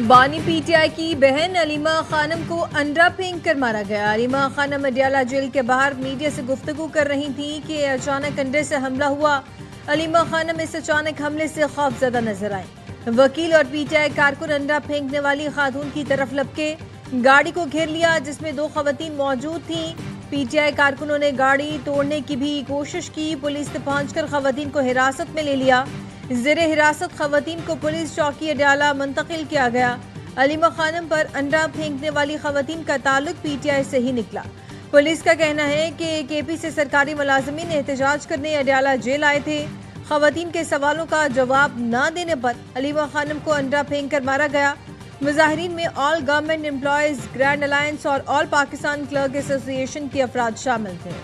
बानी पीटीआई की बहन अलीमा खानम को अंडा फेंक कर मारा गया। अलीमा खानम अडयाला जेल के बाहर मीडिया से गुफ्तगू कर रही थी कि अचानक अंडे से हमला हुआ। अलीमा खानम इस अचानक हमले से खौफजदा नजर आई। वकील और पीटीआई कारकुन अंडा फेंकने वाली खातून की तरफ लपके गाड़ी को घेर लिया, जिसमें 2 खवातीन मौजूद थीं। पीटीआई कारकुनों ने गाड़ी तोड़ने की भी कोशिश की। पुलिस ने पहुंचकर खवातीन को हिरासत में ले लिया। ज़ेरे हिरासत खवातीन को पुलिस चौकी अडयाला मुंतकिल किया गया। अलीमा खानम पर अंडा फेंकने वाली खवातीन का ताल्लुक पीटीआई से ही निकला। पुलिस का कहना है कि केपी से सरकारी मुलाजमीन एहतजाज करने अडयाला जेल आए थे। खवातीन के सवालों का जवाब न देने पर अलीमा खानम को अंडा फेंक कर मारा गया। मुजाहिरीन में all government employees grand alliance और ऑल पाकिस्तान क्लर्क एसोसिएशन के अफराद शामिल थे।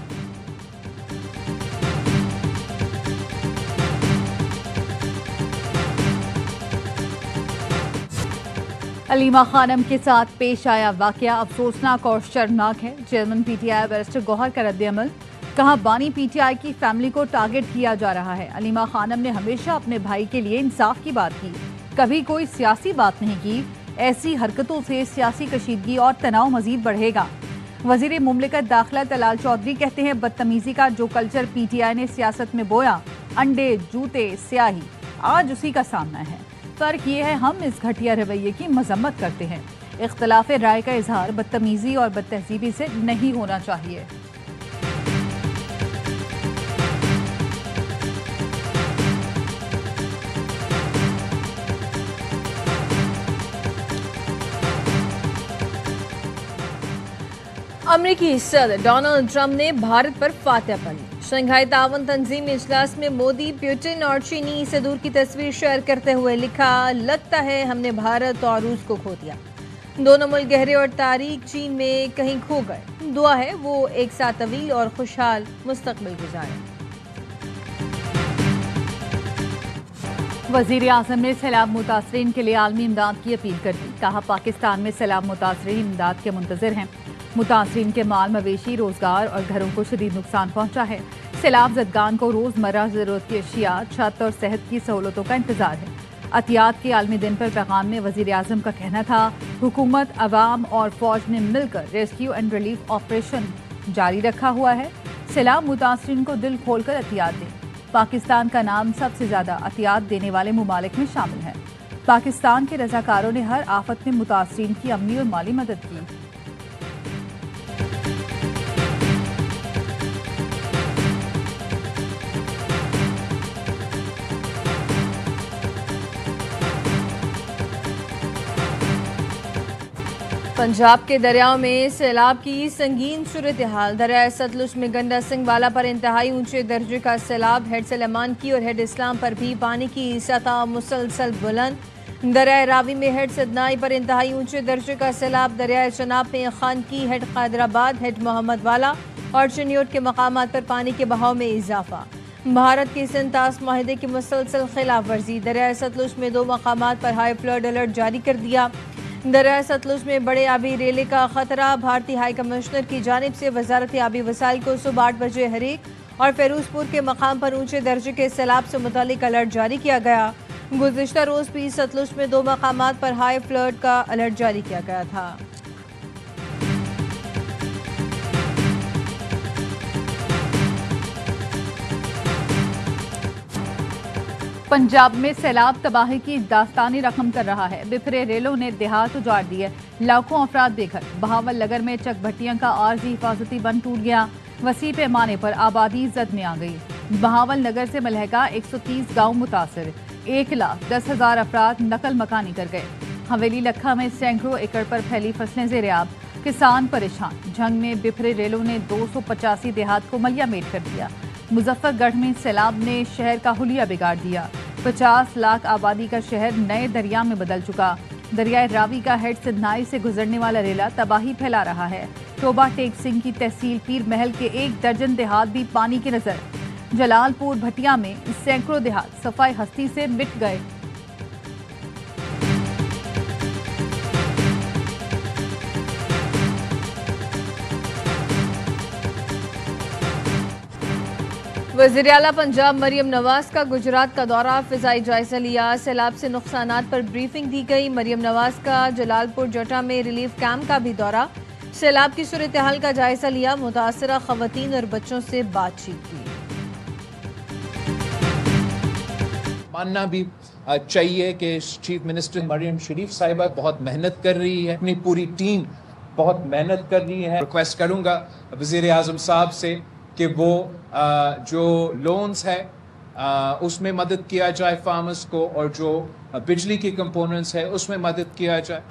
अलीमा खानम के साथ पेश आया वाकया अफसोसनाक और शर्मनाक है। चेयरमैन पीटीआई बैरिस्टर गौहर का रद्द-ए-अमल, कहा बानी पीटीआई की फैमिली को टारगेट किया जा रहा है। अलीमा खानम ने हमेशा अपने भाई के लिए इंसाफ की बात की, कभी कोई सियासी बात नहीं की। ऐसी हरकतों से सियासी कशीदगी और तनाव मजीद बढ़ेगा। वजीर मुमलिकत दाखिला तलाल चौधरी कहते हैं बदतमीजी का जो कल्चर पीटीआई ने सियासत में बोया, अंडे, जूते, स्याही, आज उसी का सामना है। फर्क ये है हम इस घटिया रवैये की मजम्मत करते हैं। इख्तलाफ राय का इजहार बदतमीजी और बदतहजीबी से नहीं होना चाहिए। अमेरिकी सदर डोनाल्ड ट्रंप ने भारत पर फातह पढ़ी। शंघाई ताउन तंजीम इजलास में मोदी, पुतिन और चीनी सदूर की तस्वीर शेयर करते हुए लिखा, लगता है हमने भारत और रूस को खो दिया। दोनों मुल्क गहरे और तारीख चीन में कहीं खो गए। दुआ है वो एक साथ तवील और खुशहाल मुस्तकबिल गुजारें। वजीर आजम ने सैलाब मुतासरीन के लिए आलमी इमदाद की अपील कर दी। कहा पाकिस्तान में सैलाब मुतासरीन इमदाद के मुंतजर हैं। मुतासरीन के माल मवेशी, रोजगार और घरों को शदीद नुकसान पहुंचा है। सैलाब ज़दगान को रोजमर्रा जरूरत की अशिया, छत और सेहत की सहूलतों का इंतजार है। अतियात के आलमी दिन पर पैगाम में वजीर आजम का कहना था, हुकूमत, अवाम और फौज ने मिलकर रेस्क्यू एंड रिलीफ ऑपरेशन जारी रखा हुआ है। सैलाब मुतासरीन को दिल खोलकर अतियात दें। पाकिस्तान का नाम सबसे ज्यादा अतियात देने वाले मुमालिक में शामिल है। पाकिस्तान के रजाकारों ने हर आफत में मुतासरीन की अमली और माली मदद की। पंजाब के दरियाओं में सैलाब की संगीन सूरत हाल। दरिया सतलुज में गंडा सिंह वाला पर इंतहाई ऊंचे दर्जे का सैलाब। हेड सलेमान की और हेड इस्लाम पर भी पानी की सतह मुसलसल बुलंद। दरिया रावी में हेड सदनाई पर इंतहाई ऊंचे दर्जे का सैलाब। दरिया चनाब में खान की, हेड कैदराबाद, हेड मोहम्मद वाला और चनियोट के मकामात पर पानी के बहाव में इजाफा। भारत के सिंतास माहिदे की मुसलसल खिलाफ वर्जी। दरिया सतलुज में 2 मकामात पर हाई फ्लड अलर्ट जारी कर दिया। दरिया सतलुज में बड़े आबी रेले का खतरा। भारतीय हाई कमिश्नर की जानिब से वजारत आबी वसाइल को सुबह 8 बजे हरीक और फेरूजपुर के मकाम पर ऊंचे दर्जे के सैलाब से मुतालिक अलर्ट जारी किया गया। गुज़िश्ता रोज भी सतलुज में 2 मकामात पर हाई फ्लड का अलर्ट जारी किया गया था। पंजाब में सैलाब तबाही की दास्तानी रकम कर रहा है। बिफरे रेलों ने देहात उजाड़ दिए, लाखों अफराद बेघर। बहावल नगर में चक भट्टियां का आर्जी हिफाजती बंद टूट गया। वसी पैमाने पर आबादी जद में आ गई। बहावल नगर से मलहका 130 गांव मुतासर, 1,10,000 अफराद नकल मकानी कर गए। हवेली लखा में सैकड़ों एकड़ पर फैली फसलें ज़ेर-ए-आब, किसान परेशान। झंग में बिफरे रेलों ने 285 देहात को मलिया मेट कर दिया। मुजफ्फरगढ़ में सैलाब ने शहर का हुलिया बिगाड़ दिया। 50 लाख आबादी का शहर नए दरिया में बदल चुका। दरियाए रावी का हेड सिंधनाई से गुजरने वाला रेला तबाही फैला रहा है। टोबा टेक सिंह की तहसील पीर महल के 1 दर्जन देहात भी पानी की नजर। जलालपुर भटिया में सैकड़ों देहात सफाई हस्ती से मिट गए। वज़ीर आला पंजाब मरियम नवाज का गुजरात का दौरा, फिजाई जायजा लिया। सैलाब से नुकसानात पर ब्रीफिंग दी गई। मरियम नवाज का जलालपुर जटा में रिलीफ कैंप का भी दौरा, सैलाब की सूरत हाल का जायजा लिया। मुतासरा खवातीन और बच्चों से बातचीत की। मानना भी चाहिए कि चीफ मिनिस्टर मरियम शरीफ साहिबा बहुत मेहनत कर रही है, अपनी पूरी टीम बहुत मेहनत कर रही है। रिक्वेस्ट करूंगा वज़ीर आज़म साहब से कि वो जो लोन्स है उसमें मदद किया जाए फार्मर्स को, और जो बिजली की कंपोनेंट्स है उसमें मदद किया जाए।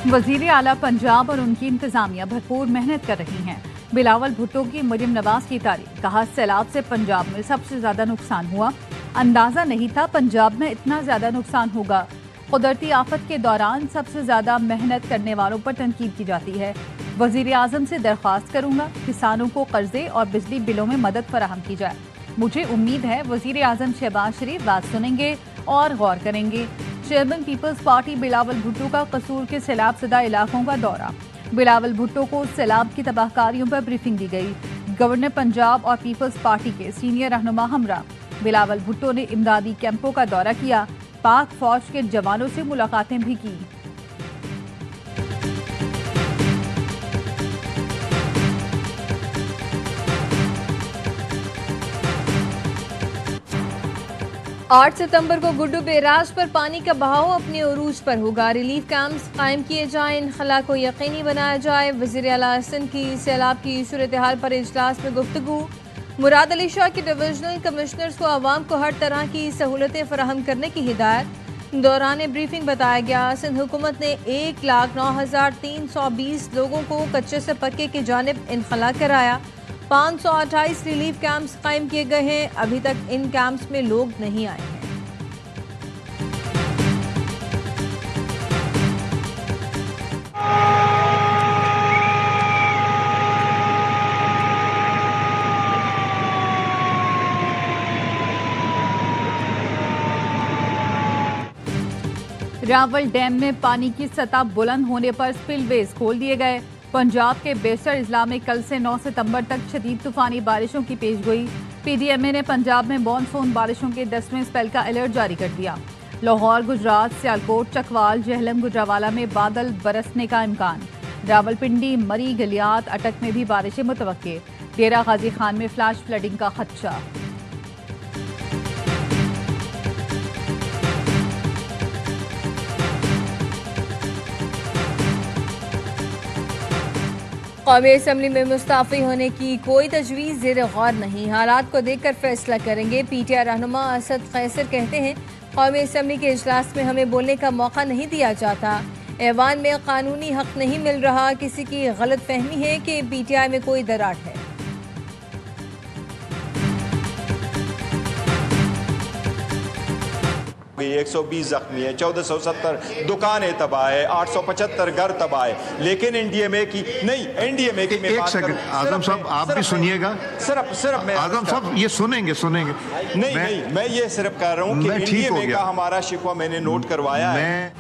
वज़ीर आला पंजाब और उनकी इंतजामिया भरपूर मेहनत कर रही हैं। बिलावल भुट्टो की मरियम नवाज की तारीफ, कहा सैलाब से पंजाब में सबसे ज्यादा नुकसान हुआ, अंदाजा नहीं था पंजाब में इतना ज्यादा नुकसान होगा। कुदरती आफत के दौरान सबसे ज्यादा मेहनत करने वालों पर तनकीद की जाती है। वज़ीर आज़म से दरख्वास्त करूंगा किसानों को कर्जे और बिजली बिलों में मदद फराहम की जाए। मुझे उम्मीद है वज़ीर आज़म शहबाज शरीफ बात सुनेंगे और गौर करेंगे। चेयरमैन पीपल्स पार्टी बिलावल भुट्टो का कसूर के सैलाब ज़दा इलाकों का दौरा। बिलावल भुट्टो को सैलाब की तबाहकारियों पर ब्रीफिंग दी गई। गवर्नर पंजाब और पीपल्स पार्टी के सीनियर रहनुमा हमरा। बिलावल भुट्टो ने इमदादी कैंपों का दौरा किया, पाक फौज के जवानों से मुलाकातें भी की। आठ सितंबर को गुड्डू बैराज पर पानी का बहाव अपने उरूज पर होगा। रिलीफ कैंप्स कायम किए जाएं, इनखला को यकीनी बनाया जाए। वज़ीर आला सिंध की सैलाब की सूरत हाल पर इजलास में गुफ्तगू। मुराद अली शाह की डिविजनल कमिश्नर्स को आवाम को हर तरह की सहूलतें फराहम करने की हिदायत। दौरान ब्रीफिंग बताया गया, सिंध हुकूमत ने 1,09,320 लोगों को कच्चे से पक्के की जानिब इनखला कराया। 528 रिलीफ कैंप्स कायम किए गए हैं। अभी तक इन कैंप्स में लोग नहीं आए हैं। रावल डैम में पानी की सतह बुलंद होने पर स्पिलवेज खोल दिए गए। पंजाब के बेशर अजला में कल से 9 सितंबर तक शदीद तूफानी बारिशों की पेशगोई। PDMA ने पंजाब में मॉनसून बारिशों के 10वें स्पेल का अलर्ट जारी कर दिया। लाहौर, गुजरात, सियालकोट, चकवाल, जेहलम, गुजरावाला में बादल बरसने का इम्कान। रावलपिंडी, मरी, गलियात, अटक में भी बारिशें मुतवक्के। डेरा गाजी खान में फ्लैश फ्लडिंग का खदशा। कौमी असम्बली में मुस्ताफ़ी होने की कोई तजवीज़ ज़ेर गौर नहीं, हालात को देखकर फैसला करेंगे। PTI रहनुमा असद कैसर कहते हैं, कौमी असम्बली के इजलास में हमें बोलने का मौका नहीं दिया जाता। ऐवान में कानूनी हक नहीं मिल रहा। किसी की गलत फहमी है कि PTI में कोई दरार है। गई, 120 जख्मी है, 1470 दुकानें तबाह है, 875 घर तबाह है। लेकिन एनडीएमए की नहीं, एनडीएमए की एक सेकंड आजम साहब, आप भी सुनिएगा। सिर्फ मैं आजम साहब ये सुनेंगे नहीं, मैं ये सिर्फ कह रहा हूँ कि एनडीएमए का हमारा शिकवा मैंने नोट करवाया है।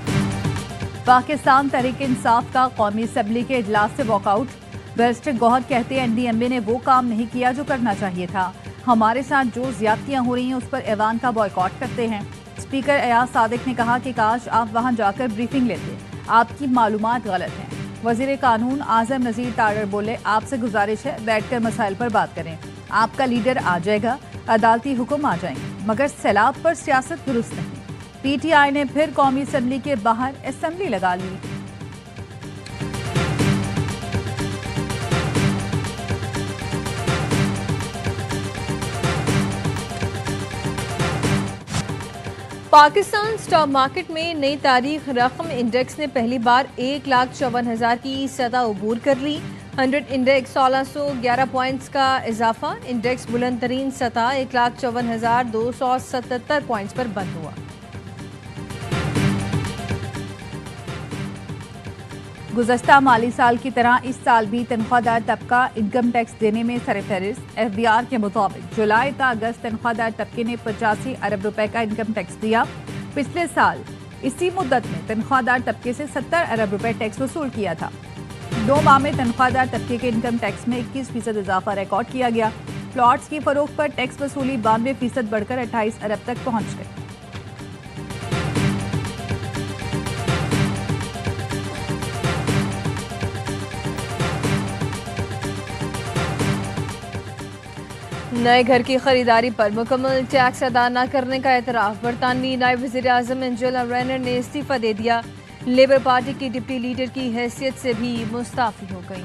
पाकिस्तान तहरीक इंसाफ का कौमी असम्बली के इजलास से वॉकआउट। बैरिस्टर गौहर कहते हैं एनडीएमए ने वो काम नहीं किया जो करना चाहिए था। हमारे साथ जो ज्यादतियां हो रही हैं उस पर ऐवान का बॉयकॉट करते हैं। स्पीकर अयाज सादिक ने कहा कि काश आप वहां जाकर ब्रीफिंग लेते, आपकी मालूमात गलत हैं। वजीर कानून आजम नजीर तारड़ बोले, आपसे गुजारिश है बैठकर मसाइल पर बात करें। आपका लीडर आ जाएगा, अदालती हुक्म आ जाएंगे, मगर सैलाब पर सियासत दुरुस्त नहीं। PTI ने फिर कौमी असम्बली के बाहर असेंबली लगा ली। पाकिस्तान स्टॉक मार्केट में नई तारीख रकम इंडेक्स ने पहली बार 1,54,000 की सतह अबूर कर ली। 100 इंडेक्स 1611 पॉइंट्स का इजाफा। इंडेक्स बुलंद तरीन सतह 1,54,277 पॉइंट्स पर बंद हुआ। गुज़श्ता माली साल की तरह इस साल भी तनख्वाहदार तबका इनकम टैक्स देने में सरफहरिस्त। एफबीआर के मुताबिक जुलाई ta अगस्त तनख्वाहदार तबके ने 85 अरब रुपए का इनकम टैक्स दिया। पिछले साल इसी मुद्दत में तनख्वाहदार तबके से 70 अरब रुपए टैक्स वसूल किया था। 2 माह में तनख्वाहदार तबके के इनकम टैक्स में 21% इजाफा रिकॉर्ड किया गया। प्लॉट्स की फरोख्त पर टैक्स वसूली 92% बढ़कर 28 अरब तक पहुंच गई। नए घर की खरीदारी पर मुकम्मल टैक्स अदा न करने का एतराफ़। बरतानवी नायब वज़ीर आज़म एंजेला रेनर ने इस्तीफ़ा दे दिया। लेबर पार्टी की डिप्टी लीडर की हैसियत से भी मुस्ताफ़ी हो गई।